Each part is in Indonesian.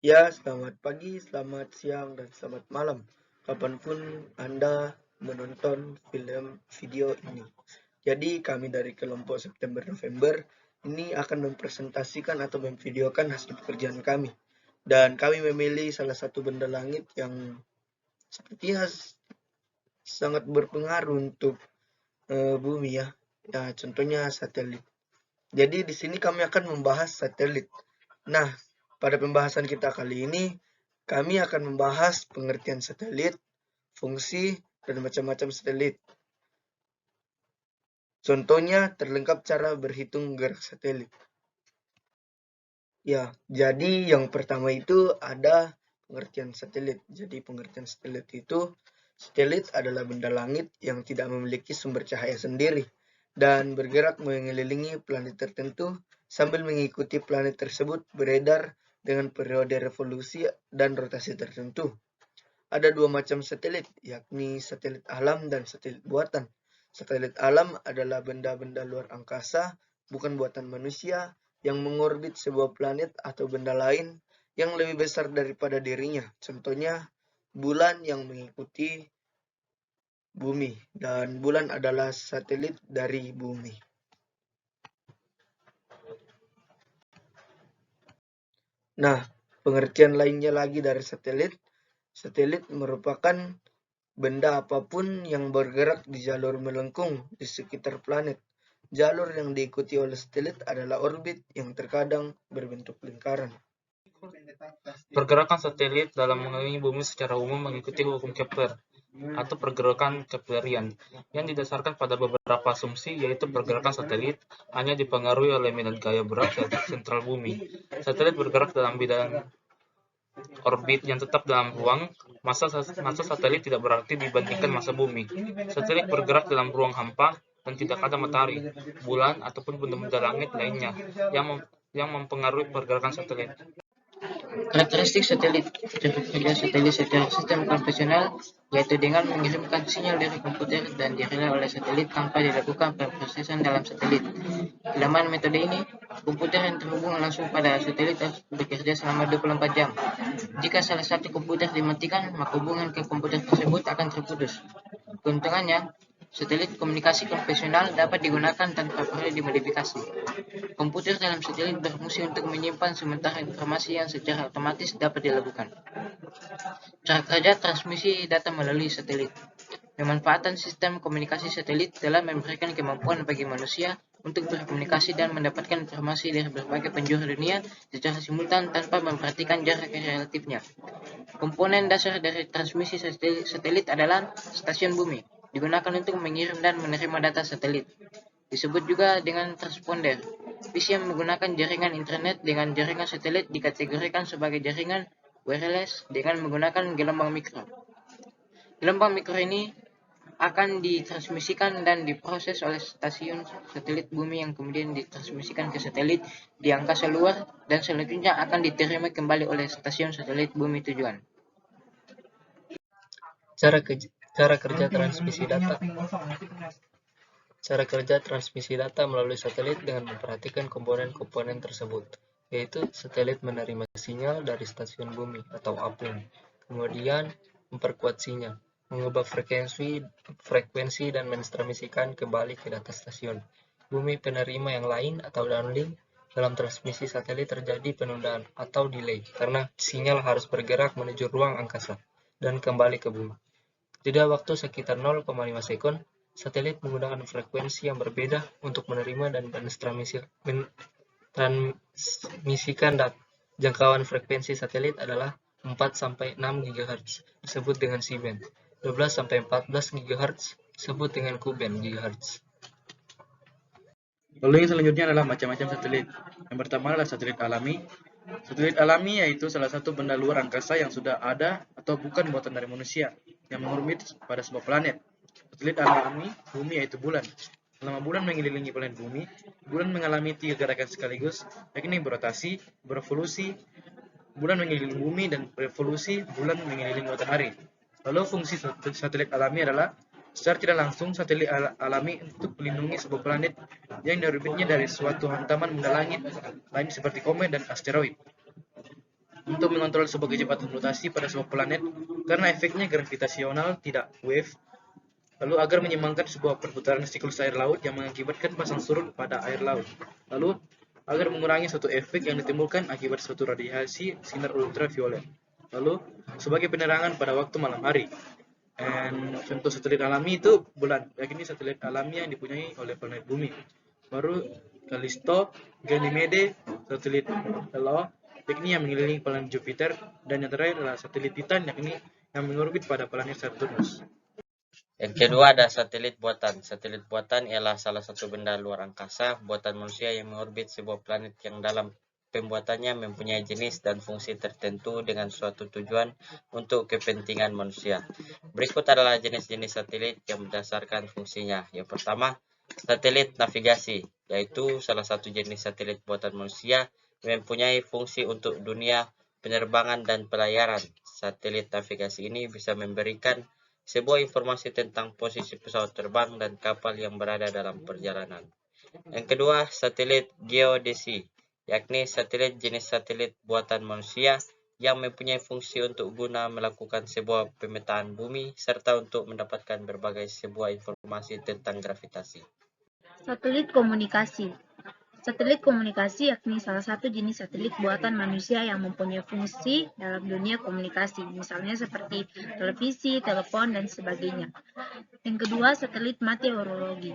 Ya, selamat pagi, selamat siang, dan selamat malam. Kapanpun Anda menonton video ini. Jadi, kami dari kelompok September November ini akan mempresentasikan atau memvideokan hasil pekerjaan kami. Dan kami memilih salah satu benda langit yang sepertinya sangat berpengaruh untuk bumi ya. Ya, contohnya satelit. Jadi, di sini kami akan membahas satelit. Nah, pada pembahasan kita kali ini, kami akan membahas pengertian satelit, fungsi, dan macam-macam satelit. Contohnya, terlengkap cara berhitung gerak satelit. Ya, jadi yang pertama itu ada pengertian satelit. Jadi pengertian satelit itu, satelit adalah benda langit yang tidak memiliki sumber cahaya sendiri dan bergerak mengelilingi planet tertentu sambil mengikuti planet tersebut beredar dengan periode revolusi dan rotasi tertentu. Ada dua macam satelit, yakni satelit alam dan satelit buatan. Satelit alam adalah benda-benda luar angkasa, bukan buatan manusia, yang mengorbit sebuah planet atau benda lain yang lebih besar daripada dirinya. Contohnya, bulan yang mengikuti bumi, dan bulan adalah satelit dari bumi. Nah, pengertian lainnya lagi dari satelit, satelit merupakan benda apapun yang bergerak di jalur melengkung di sekitar planet. Jalur yang diikuti oleh satelit adalah orbit yang terkadang berbentuk lingkaran. Pergerakan satelit dalam mengelilingi bumi secara umum mengikuti hukum Kepler atau pergerakan Keplerian yang didasarkan pada beberapa asumsi, yaitu pergerakan satelit hanya dipengaruhi oleh medan gaya berat sentral bumi. Satelit bergerak dalam bidang orbit yang tetap dalam ruang. Massa satelit tidak berarti dibandingkan massa bumi. Satelit bergerak dalam ruang hampa dan tidak ada matahari, bulan, ataupun benda-benda langit lainnya yang mempengaruhi pergerakan satelit. Karakteristik satelit. Bekerja satelit secara sistem konvensional, yaitu dengan mengirimkan sinyal dari komputer dan direlay oleh satelit tanpa dilakukan preprosesan dalam satelit. Kelemahan metode ini, komputer yang terhubung langsung pada satelit harus bekerja selama 24 jam. Jika salah satu komputer dimatikan, maka hubungan ke komputer tersebut akan terputus. Keuntungannya, satelit komunikasi konvensional dapat digunakan tanpa perlu dimodifikasi. Komputer dalam satelit berfungsi untuk menyimpan sementara informasi yang secara otomatis dapat dilakukan. Cara kerja transmisi data melalui satelit. Pemanfaatan sistem komunikasi satelit telah memberikan kemampuan bagi manusia untuk berkomunikasi dan mendapatkan informasi dari berbagai penjuru dunia secara simultan tanpa memperhatikan jarak relatifnya. Komponen dasar dari transmisi satelit adalah stasiun bumi, digunakan untuk mengirim dan menerima data satelit. Disebut juga dengan transponder. PC yang menggunakan jaringan internet dengan jaringan satelit dikategorikan sebagai jaringan wireless dengan menggunakan gelombang mikro. Gelombang mikro ini akan ditransmisikan dan diproses oleh stasiun satelit bumi yang kemudian ditransmisikan ke satelit di angkasa luar dan selanjutnya akan diterima kembali oleh stasiun satelit bumi tujuan. Cara kerja transmisi data. Cara kerja transmisi data melalui satelit dengan memperhatikan komponen-komponen tersebut, yaitu satelit menerima sinyal dari stasiun bumi atau uplink, kemudian memperkuat sinyal, mengubah frekuensi dan mentransmisikan kembali ke data stasiun bumi penerima yang lain atau downlink. Dalam transmisi satelit terjadi penundaan atau delay karena sinyal harus bergerak menuju ruang angkasa dan kembali ke bumi. Jeda waktu sekitar 0,5 sekund. Satelit menggunakan frekuensi yang berbeda untuk menerima dan mentransmisikan data. Jangkauan frekuensi satelit adalah 4-6 GHz, disebut dengan C-band. 12-14 GHz, disebut dengan Ku-band GHz. Lalu yang selanjutnya adalah macam-macam satelit. Yang pertama adalah satelit alami. Satelit alami yaitu salah satu benda luar angkasa yang sudah ada atau bukan buatan dari manusia yang mengorbit pada sebuah planet. Satelit alami bumi yaitu bulan. Selama bulan mengelilingi planet bumi, bulan mengalami 3 gerakan sekaligus, yakni berotasi, berevolusi, bulan mengelilingi bumi, dan berevolusi, bulan mengelilingi matahari. Lalu fungsi satelit alami adalah secara tidak langsung satelit alami untuk melindungi sebuah planet yang diorbitnya dari suatu hantaman benda langit lain seperti komet dan asteroid. untuk mengontrol sebuah kecepatan rotasi pada sebuah planet karena efeknya gravitasional tidak wave, lalu agar menyeimbangkan sebuah perputaran siklus air laut yang mengakibatkan pasang surut pada air laut, lalu agar mengurangi suatu efek yang ditimbulkan akibat suatu radiasi sinar ultraviolet, lalu sebagai penerangan pada waktu malam hari. Dan contoh satelit alami itu bulan, yakni satelit alami yang dipunyai oleh planet bumi. Baru Callisto, Ganymede, satelit Io, yakni yang mengelilingi planet Jupiter, dan yang terakhir adalah satelit Titan, yakni yang mengorbit pada planet Saturnus. Yang kedua ada satelit buatan. Satelit buatan ialah salah satu benda luar angkasa buatan manusia yang mengorbit sebuah planet yang dalam pembuatannya mempunyai jenis dan fungsi tertentu dengan suatu tujuan untuk kepentingan manusia. Berikut adalah jenis-jenis satelit yang berdasarkan fungsinya. Yang pertama, satelit navigasi, yaitu salah satu jenis satelit buatan manusia yang mempunyai fungsi untuk dunia penerbangan dan pelayaran. Satelit navigasi ini bisa memberikan sebuah informasi tentang posisi pesawat terbang dan kapal yang berada dalam perjalanan. Yang kedua, satelit geodesi, yakni satelit jenis satelit buatan manusia yang mempunyai fungsi untuk guna melakukan sebuah pemetaan bumi serta untuk mendapatkan berbagai sebuah informasi tentang gravitasi. Satelit komunikasi. Satelit komunikasi yakni salah satu jenis satelit buatan manusia yang mempunyai fungsi dalam dunia komunikasi, misalnya seperti televisi, telepon, dan sebagainya. Yang kedua, satelit meteorologi,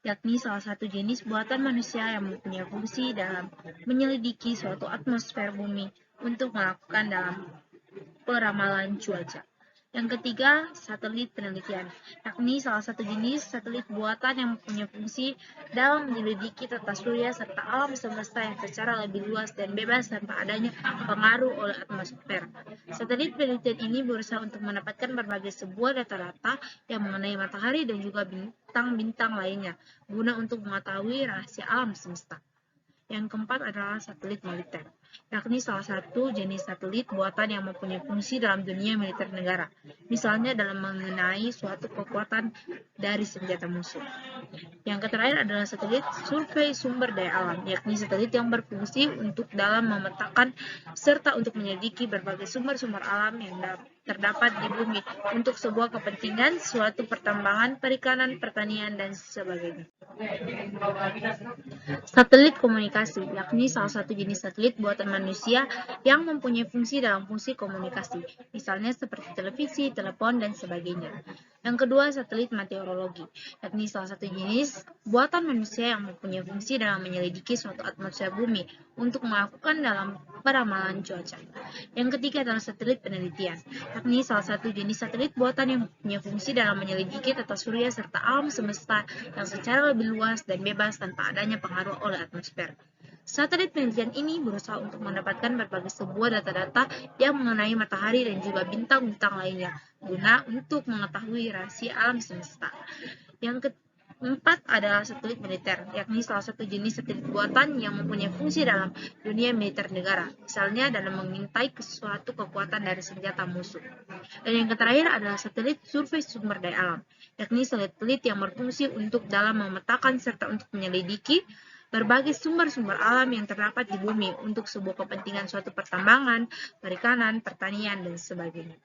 yakni salah satu jenis buatan manusia yang mempunyai fungsi dalam menyelidiki suatu atmosfer bumi untuk melakukan dalam peramalan cuaca. Yang ketiga, satelit penelitian, yakni salah satu jenis satelit buatan yang mempunyai fungsi dalam menyelidiki tata surya serta alam semesta yang secara lebih luas dan bebas tanpa adanya pengaruh oleh atmosfer. Satelit penelitian ini berusaha untuk mendapatkan berbagai sebuah data-data yang mengenai matahari dan juga bintang-bintang lainnya, guna untuk mengetahui rahasia alam semesta. Yang keempat adalah satelit militer, yakni salah satu jenis satelit buatan yang mempunyai fungsi dalam dunia militer negara, misalnya dalam mengenai suatu kekuatan dari senjata musuh. Yang terakhir adalah satelit survei sumber daya alam, yakni satelit yang berfungsi untuk dalam memetakan serta untuk menyelidiki berbagai sumber-sumber alam yang terdapat di bumi untuk sebuah kepentingan, suatu pertambangan, perikanan, pertanian, dan sebagainya. Satelit komunikasi, yakni salah satu jenis satelit buatan manusia yang mempunyai fungsi dalam fungsi komunikasi, misalnya seperti televisi, telepon, dan sebagainya. Yang kedua, satelit meteorologi, yakni salah satu jenis buatan manusia yang mempunyai fungsi dalam menyelidiki suatu atmosfer bumi untuk melakukan dalam peramalan cuaca. Yang ketiga adalah satelit penelitian, yakni salah satu jenis satelit buatan yang mempunyai fungsi dalam menyelidiki tata surya serta alam semesta yang secara lebih luas dan bebas tanpa adanya pengaruh oleh atmosfer. Satelit penelitian ini berusaha untuk mendapatkan berbagai sebuah data-data yang mengenai matahari dan juga bintang-bintang lainnya, guna untuk mengetahui rahasia alam semesta. Yang keempat adalah satelit militer, yakni salah satu jenis satelit buatan yang mempunyai fungsi dalam dunia militer negara, misalnya dalam mengintai suatu kekuatan dari senjata musuh. Dan yang terakhir adalah satelit survei sumber daya alam, yakni satelit yang berfungsi untuk dalam memetakan serta untuk menyelidiki berbagai sumber-sumber alam yang terdapat di bumi untuk sebuah kepentingan suatu pertambangan, perikanan, pertanian, dan sebagainya.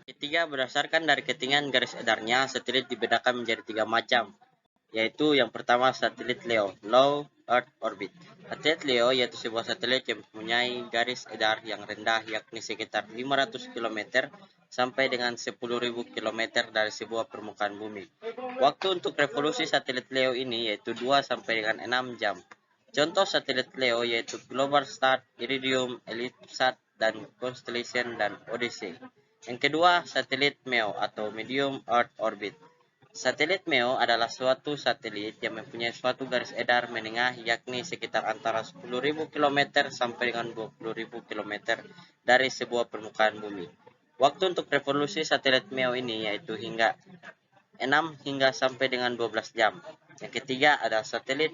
Ketiga, berdasarkan dari ketinggian garis edarnya, satelit dibedakan menjadi 3 macam, yaitu yang pertama satelit LEO, Low Earth Orbit. Satelit LEO yaitu sebuah satelit yang mempunyai garis edar yang rendah, yakni sekitar 500 km sampai dengan 10.000 km dari sebuah permukaan bumi. Waktu untuk revolusi satelit LEO ini yaitu 2 sampai dengan 6 jam. Contoh satelit LEO yaitu Globalstar, Iridium, Ellipsat, dan Constellation dan Odyssey. Yang kedua, satelit MEO atau Medium Earth Orbit. Satelit MEO adalah suatu satelit yang mempunyai suatu garis edar menengah, yakni sekitar antara 10.000 km sampai dengan 20.000 km dari sebuah permukaan bumi. Waktu untuk revolusi satelit MEO ini yaitu hingga 6 hingga sampai dengan 12 jam. Yang ketiga ada satelit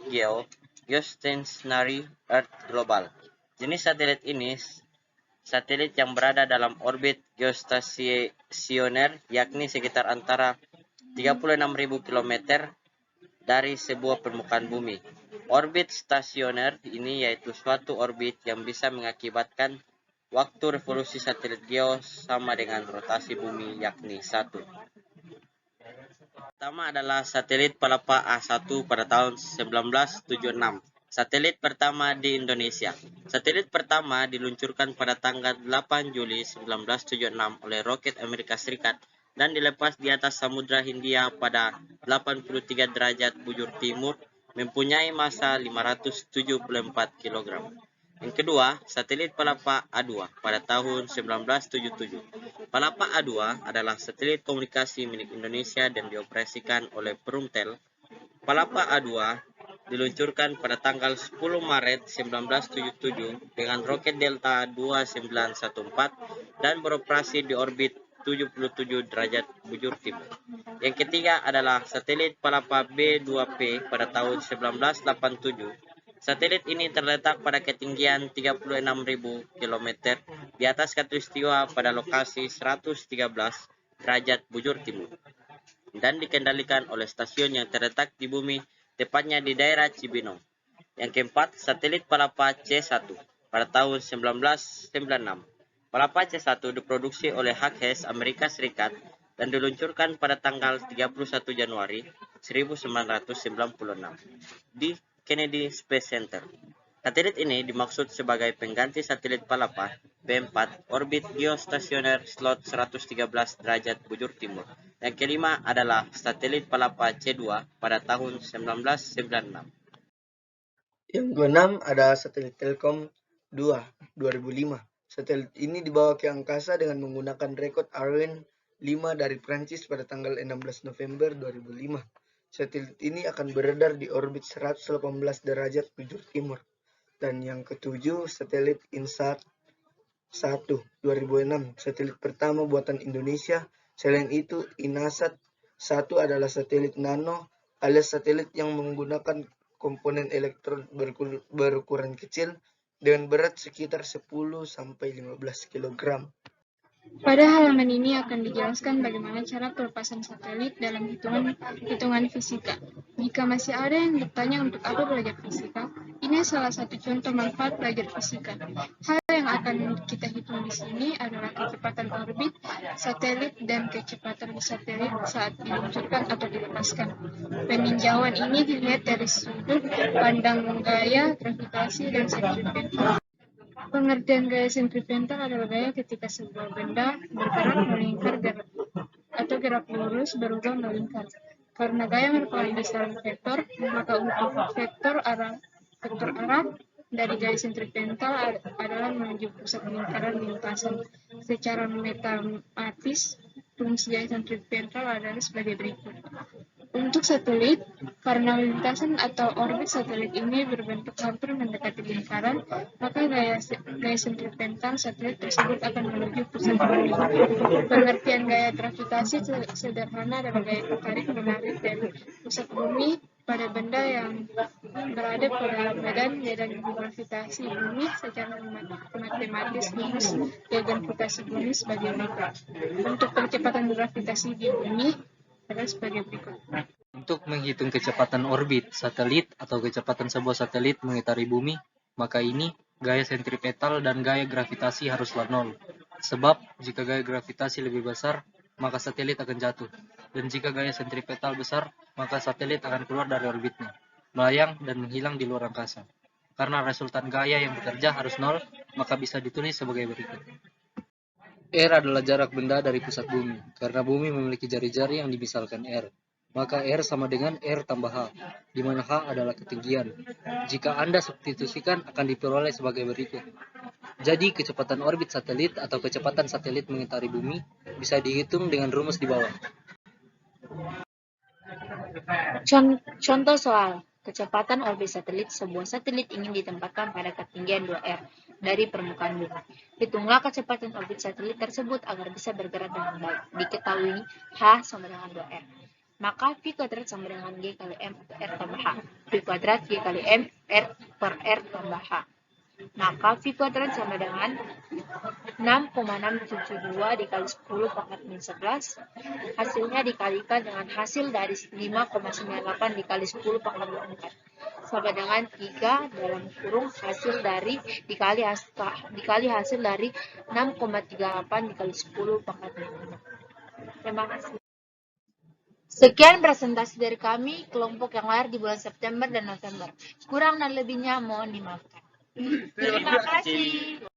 Geostationary Earth Global. Jenis satelit ini satelit yang berada dalam orbit geostasioner, yakni sekitar antara 36.000 km dari sebuah permukaan bumi. Orbit stasioner ini yaitu suatu orbit yang bisa mengakibatkan waktu revolusi satelit geo sama dengan rotasi bumi yakni 1. Pertama adalah satelit Palapa A1 pada tahun 1976. Satelit pertama di Indonesia. Satelit pertama diluncurkan pada tanggal 8 Juli 1976 oleh roket Amerika Serikat dan dilepas di atas Samudra Hindia pada 83 derajat bujur timur, mempunyai massa 574 kg. Yang kedua, satelit Palapa A2 pada tahun 1977. Palapa A2 adalah satelit komunikasi milik Indonesia dan dioperasikan oleh Perumtel. Palapa A2 diluncurkan pada tanggal 10 Maret 1977 dengan roket Delta 2914 dan beroperasi di orbit 77 derajat bujur timur. Yang ketiga adalah satelit Palapa B2P pada tahun 1987. Satelit ini terletak pada ketinggian 36.000 km di atas khatulistiwa pada lokasi 113 derajat bujur timur dan dikendalikan oleh stasiun yang terletak di bumi, tepatnya di daerah Cibinong. Yang keempat, satelit Palapa C1 pada tahun 1996. Palapa C1 diproduksi oleh Hughes Amerika Serikat dan diluncurkan pada tanggal 31 Januari 1996 di Kennedy Space Center. Satelit ini dimaksud sebagai pengganti satelit Palapa B4 orbit geostasioner slot 113 derajat bujur timur. Yang kelima adalah satelit Palapa C2 pada tahun 1996. Yang keenam ada satelit Telkom 2 2005. Satelit ini dibawa ke angkasa dengan menggunakan rekod Ariane 5 dari Prancis pada tanggal 16 November 2005. Satelit ini akan beredar di orbit 118 derajat bujur timur. Dan yang ketujuh, satelit InSat 1 2006, satelit pertama buatan Indonesia. Selain itu, INASAT 1 adalah satelit nano alias satelit yang menggunakan komponen elektron berukuran kecil dengan berat sekitar 10-15 kg. Pada halaman ini akan dijelaskan bagaimana cara pelepasan satelit dalam hitungan fisika. Jika masih ada yang bertanya untuk apa belajar fisika, ini salah satu contoh manfaat belajar fisika. Hal yang akan kita hitung di sini adalah kecepatan orbit satelit dan kecepatan satelit saat diluncurkan atau dilepaskan. Peninjauan ini dilihat dari sudut pandang gaya, gravitasi, dan sentripetal. Pengertian gaya sentripetal adalah gaya ketika sebuah benda bergerak melingkar atau gerak lurus berubah melingkar. Karena gaya merupakan besaran vektor, maka untuk vektor arah dari gaya sentripetal adalah menuju pusat lingkaran lintasan. Secara matematis, fungsi gaya sentripetal adalah sebagai berikut. Untuk satelit, karena lintasan atau orbit satelit ini berbentuk hampir mendekati lingkaran, maka gaya sentripetal satelit tersebut akan menuju pusat bumi. Pengertian gaya gravitasi sederhana adalah gaya tarik-menarik dari pusat bumi pada benda yang berada pada medan gravitasi bumi. Secara matematis, rumus gaya gravitasi bumi sebagai berikut. Untuk percepatan gravitasi di bumi adalah sebagai berikut. Untuk menghitung kecepatan orbit satelit atau kecepatan sebuah satelit mengitari bumi, maka ini gaya sentripetal dan gaya gravitasi haruslah nol. Sebab jika gaya gravitasi lebih besar, maka satelit akan jatuh. Dan jika gaya sentripetal besar, maka satelit akan keluar dari orbitnya, melayang dan menghilang di luar angkasa. Karena resultan gaya yang bekerja harus nol, maka bisa ditulis sebagai berikut. R adalah jarak benda dari pusat bumi, karena bumi memiliki jari-jari yang dimisalkan R. Maka R sama dengan R tambah H, di mana H adalah ketinggian. Jika Anda substitusikan akan diperoleh sebagai berikut. Jadi kecepatan orbit satelit atau kecepatan satelit mengitari bumi bisa dihitung dengan rumus di bawah. Contoh soal. Kecepatan orbit satelit. Sebuah satelit ingin ditempatkan pada ketinggian 2R dari permukaan bumi. Hitunglah kecepatan orbit satelit tersebut agar bisa bergerak dengan baik. Diketahui H sama dengan 2R. Maka V kuadrat sama dengan G kali M R tambah H. V kuadrat G kali M R per R tambah H. Maka V kuadrat sama dengan 6,672 dikali 10 pangkat min 11. Hasilnya dikalikan dengan hasil dari 5,98 dikali 10 pangkat min 4. sama dengan 3 dalam kurung hasil dari dikali hasil dari 6,38 dikali 10 pangkat 5. Terima kasih. Sekian presentasi dari kami, kelompok yang lahir di bulan September dan November. Kurang dan lebihnya mohon dimaafkan. Terima kasih.